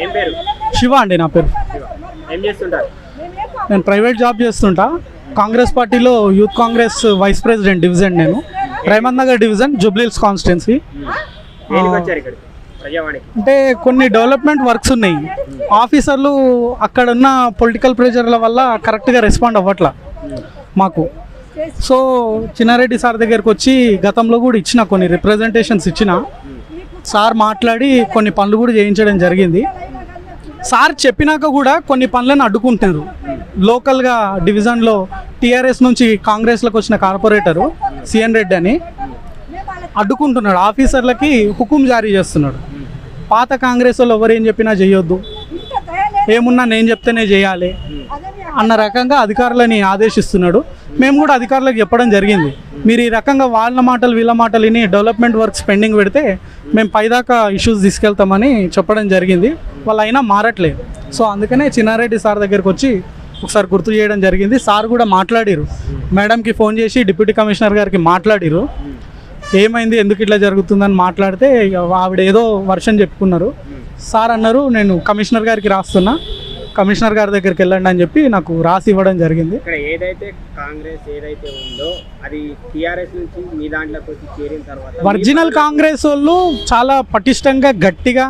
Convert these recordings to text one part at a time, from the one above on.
ఏం పేరు? శివ అండి నా పేరు. ఏం చేస్తుంటారు? నేను ప్రైవేట్ జాబ్ చేస్తుంటా. కాంగ్రెస్ పార్టీలో youth Congress vice president division. నేను రైమత్ నగర్ డివిజన్, జూబ్లీహిల్స్ కాన్స్టిట్యున్సీ. దేనికి వచ్చారు ఇక్కడికి? ప్రజావాణికి. అంటే కొన్ని డెవలప్మెంట్ వర్క్స్ ఉన్నాయి. ఆఫీసర్లు అక్కడ ఉన్న పొలిటికల్ ప్రెషర్ల వల్ల కరెక్ట్గా రెస్పాండ్ అవ్వట్లా మాకు. సో చిన్నారెడ్డి సార్ దగ్గరికి వచ్చి గతంలో కూడా ఇచ్చిన కొన్ని రిప్రజెంటేషన్స్ ఇచ్చిన. సార్ మాట్లాడి కొన్ని పనులు కూడా చేయించడం జరిగింది. సార్ చెప్పినాక కూడా కొన్ని పనులను అడ్డుకుంటున్నారు. లోకల్గా డివిజన్లో టీఆర్ఎస్ నుంచి కాంగ్రెస్లోకి వచ్చిన కార్పొరేటరు సిఎన్ రెడ్డి అని అడ్డుకుంటున్నాడు. ఆఫీసర్లకి హుకుం జారీ చేస్తున్నాడు. పాత కాంగ్రెస్ వాళ్ళు ఎవరు ఏం చెప్పినా చేయొద్దు, ఏమున్నా నేను చెప్తేనే చేయాలి అన్న రకంగా అధికారులని ఆదేశిస్తున్నాడు. మేము కూడా అధికారులకు చెప్పడం జరిగింది, మీరు ఈ రకంగా వాళ్ళ మాటలు వీళ్ళ మాటలు విని డెవలప్మెంట్ వర్క్స్ పెండింగ్ పెడితే మేము పైదాకా ఇష్యూస్ తీసుకెళ్తామని చెప్పడం జరిగింది. వాళ్ళు అయినా మారట్లేదు. సో అందుకనే చిన్నారెడ్డి సార్ దగ్గరికి వచ్చి ఒకసారి గుర్తు చేయడం జరిగింది. సార్ కూడా మాట్లాడిరు, మేడంకి ఫోన్ చేసి డిప్యూటీ కమిషనర్ గారికి మాట్లాడిరు. ఏమైంది, ఎందుకు ఇట్లా జరుగుతుందని మాట్లాడితే ఆవిడ ఏదో వర్షన్ చెప్పుకున్నారు. సార్ అన్నారు, నేను కమిషనర్ గారికి రాస్తున్నా, కమిషనర్ గారి దగ్గరికి వెళ్ళండి అని చెప్పి నాకు రాసి ఇవ్వడం జరిగింది. ఇక్కడ ఏదైతే కాంగ్రెస్ ఏదైతే ఉందో అది టీఆర్ఎస్ నుంచి మీ దాంట్లోకి వచ్చి చేరిన తర్వాత ఒరిజినల్ కాంగ్రెస్ వాళ్ళు చాలా పటిష్టంగా గట్టిగా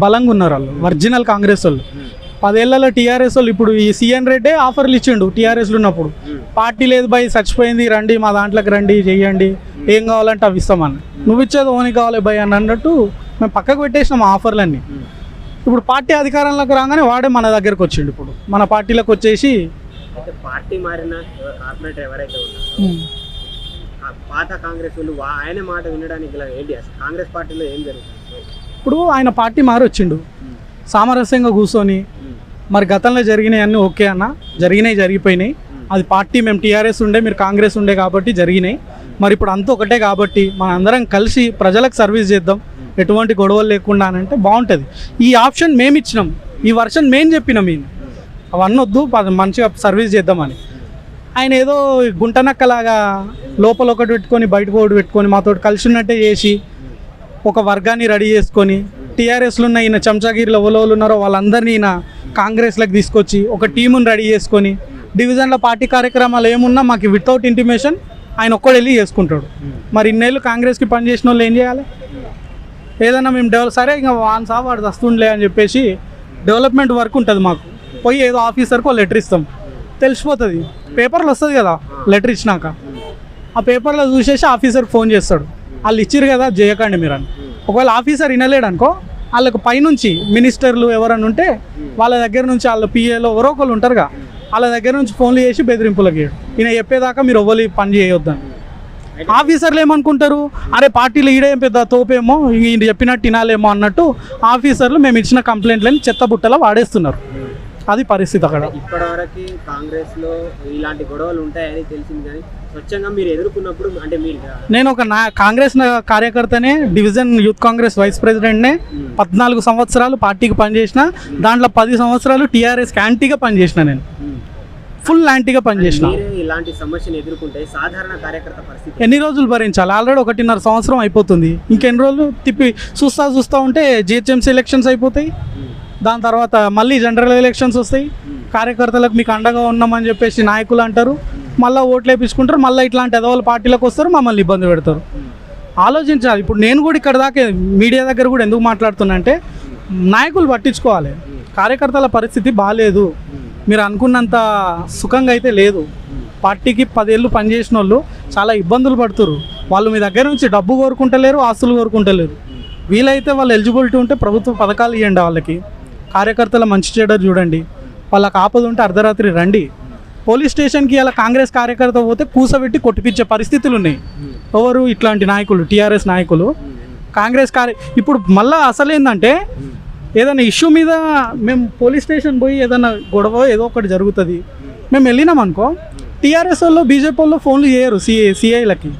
బలంగా ఉన్నారు. వాళ్ళు ఒరిజినల్ కాంగ్రెస్ వాళ్ళు 10 ఏళ్లలో టీఆర్ఎస్ వాళ్ళు. ఇప్పుడు ఈ సిఎన్ రెడ్డే ఆఫర్లు ఇచ్చిండు టీఆర్ఎస్లో ఉన్నప్పుడు, పార్టీ లేదు బై చచ్చిపోయింది, రండి మా దాంట్లోకి రండి, చెయ్యండి, ఏం కావాలంటే అవి ఇస్తామని. నువ్వు ఇచ్చేది ఓని కావాలి బై అని అన్నట్టు మేము పక్కకు పెట్టేసినాం ఆ ఆఫర్లన్నీ. ఇప్పుడు పార్టీ అధికారంలోకి రాగానే వాడే మన దగ్గరకు వచ్చిండు. ఇప్పుడు మన పార్టీలోకి వచ్చేసి పార్టీ మారిన కార్పొరేటర్ ఎవరైతే ఉన్నారో పాత కాంగ్రెస్ వాళ్ళు ఆయన మాట వినడానికి ఏంటి? కాంగ్రెస్ పార్టీలో ఏం జరుగుతుంది? ఇప్పుడు ఆయన పార్టీ మారి వచ్చిండు, సామరస్యంగా కూర్చొని మరి గతంలో జరిగినాయి అన్నీ ఓకే అన్న, జరిగిపోయినాయి. అది పార్టీ మేము టీఆర్ఎస్ ఉండే మీరు కాంగ్రెస్ ఉండే కాబట్టి జరిగినాయి. మరి ఇప్పుడు అంతా ఒకటే కాబట్టి మన అందరం కలిసి ప్రజలకు సర్వీస్ చేద్దాం, ఎటువంటి గొడవలు లేకుండా అని అంటే బాగుంటుంది. ఈ ఆప్షన్ మేము ఇచ్చినాం, ఈ వర్షన్ మేము చెప్పినాం, మేము అవన్నీ వద్దు మంచిగా సర్వీస్ చేద్దామని. ఆయన ఏదో గుంటనక్కలాగా లోపల ఒకటి పెట్టుకొని బయటకు ఒకటి పెట్టుకొని మాతో కలిసి ఉన్నట్టే చేసి ఒక వర్గాన్ని రెడీ చేసుకొని టీఆర్ఎస్లో ఉన్న ఈయన చెంచాగిరిలో ఎవరు ఉన్నారో వాళ్ళందరినీ ఈయన కాంగ్రెస్లోకి తీసుకొచ్చి ఒక టీముని రెడీ చేసుకొని డివిజన్లో పార్టీ కార్యక్రమాలు ఏమున్నా మాకు వితౌట్ ఇంటిమేషన్ ఆయన ఒక్కడు వెళ్ళి చేసుకుంటాడు. మరి ఇన్నేళ్ళు కాంగ్రెస్కి పనిచేసిన వాళ్ళు ఏం చేయాలి? ఏదైనా మేము సరే ఇంకా వాడు వస్తుండలే అని చెప్పేసి డెవలప్మెంట్ వర్క్ ఉంటుంది మాకు, పోయి ఏదో ఆఫీసర్కి ఒక లెటర్ ఇస్తాం, తెలిసిపోతుంది, పేపర్లో వస్తుంది కదా లెటర్ ఇచ్చినాక. ఆ పేపర్లో చూసేసి ఆఫీసర్కి ఫోన్ చేస్తాడు, వాళ్ళు ఇచ్చిరు కదా చేయకండి మీరు అని. ఒకవేళ ఆఫీసర్ వినలేడు అనుకో, వాళ్ళకు పైనుంచి మినిస్టర్లు ఎవరైనా ఉంటే వాళ్ళ దగ్గర నుంచి వాళ్ళ పిఏలో ఎవరో ఒకళ్ళు ఉంటారుగా, వాళ్ళ దగ్గర నుంచి ఫోన్లు చేసి బెదిరింపులకు వేయడు. ఈయన చెప్పేదాకా మీరు ఎవ్వరు పని చేయొద్దని. ఆఫీసర్లు ఏమనుకుంటారు, అరే పార్టీలు ఈడేం పెద్ద తోపేమో, ఈయన చెప్పినట్టు తినాలేమో అన్నట్టు ఆఫీసర్లు మేము ఇచ్చిన కంప్లైంట్లని చెత్తబుట్టలో వాడేస్తున్నారు. అది పరిస్థితి అక్కడ. ఇప్పటివరకు కాంగ్రెస్లో ఇలాంటి గొడవలు ఉంటాయని తెలిసింది, కానీ స్వచ్ఛంగా మీరు ఎదుర్కొన్నప్పుడు అంటే నేను ఒక కాంగ్రెస్ కార్యకర్తనే, డివిజన్ యూత్ కాంగ్రెస్ వైస్ ప్రెసిడెంట్నే. 14 సంవత్సరాలు పార్టీకి పనిచేసిన, దాంట్లో 10 సంవత్సరాలు టీఆర్ఎస్కి యాంటీగా పనిచేసిన. నేను ఫుల్ యాంటీగా పనిచేసిన. ఇలాంటి సమస్యను ఎదుర్కొంటే సాధారణ కార్యకర్త పరిస్థితి ఎన్ని రోజులు భరించాలి? ఆల్రెడీ 1.5 సంవత్సరం అయిపోతుంది. ఇంకెన్ని రోజులు తిప్పి చూస్తూ ఉంటే జిహెచ్ఎంసీ ఎలక్షన్స్ అయిపోతాయి, దాని తర్వాత మళ్ళీ జనరల్ ఎలక్షన్స్ వస్తాయి. కార్యకర్తలకు మీకు అండగా ఉన్నామని చెప్పేసి నాయకులు అంటారు, మళ్ళీ ఓట్లు వేయించుకుంటారు, మళ్ళీ ఇట్లాంటి ఎదవాళ్ళ పార్టీలకు వస్తారు, మమ్మల్ని ఇబ్బంది పెడతారు. ఆలోచించాలి. ఇప్పుడు నేను కూడా ఇక్కడ దాకా మీడియా దగ్గర కూడా ఎందుకు మాట్లాడుతున్నా అంటే, నాయకులు పట్టించుకోవాలి. కార్యకర్తల పరిస్థితి బాగాలేదు, మీరు అనుకున్నంత సుఖంగా అయితే లేదు. పార్టీకి 10 ఏళ్ళు పనిచేసిన వాళ్ళు చాలా ఇబ్బందులు పడుతున్నారు. వాళ్ళు మీ దగ్గర నుంచి డబ్బు కోరుకుంటలేరు, ఆస్తులు కోరుకుంటలేరు. వీలైతే వాళ్ళు ఎలిజిబిలిటీ ఉంటే ప్రభుత్వ పథకాలు ఇవ్వండి వాళ్ళకి. కార్యకర్తల మంచి చెడ్డ చూడండి. వాళ్ళకి ఆపద ఉంటే అర్ధరాత్రి రండి. పోలీస్ స్టేషన్కి ఇలా కాంగ్రెస్ కార్యకర్త పోతే కూసబెట్టి కొట్టిపించే పరిస్థితులు ఉన్నాయి. ఎవరు? ఇట్లాంటి నాయకులు, టీఆర్ఎస్ నాయకులు. కాంగ్రెస్ ఇప్పుడు మళ్ళీ అసలు ఏంటంటే, ఏదైనా ఇష్యూ మీద మేము పోలీస్ స్టేషన్ పోయి ఏదైనా గొడవ ఏదో ఒకటి జరుగుతుంది, మేము వెళ్ళినాం అనుకో, టీఆర్ఎస్ వాళ్ళు బీజేపీ వాళ్ళు ఫోన్లు చేయరు సిఐలకి.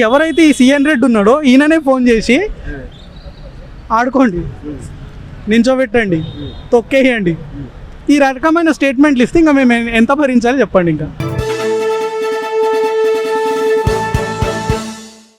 ఎవరైతే ఈ సిఎన్ రెడ్డి ఉన్నాడో ఈయననే ఫోన్ చేసి ఆడుకోండి, నించోబెట్టండి, తొక్కేయండి, ఈ రకమైన స్టేట్మెంట్లు ఇస్తే ఇంకా మేము ఎంత భరించాలి చెప్పండి ఇంకా.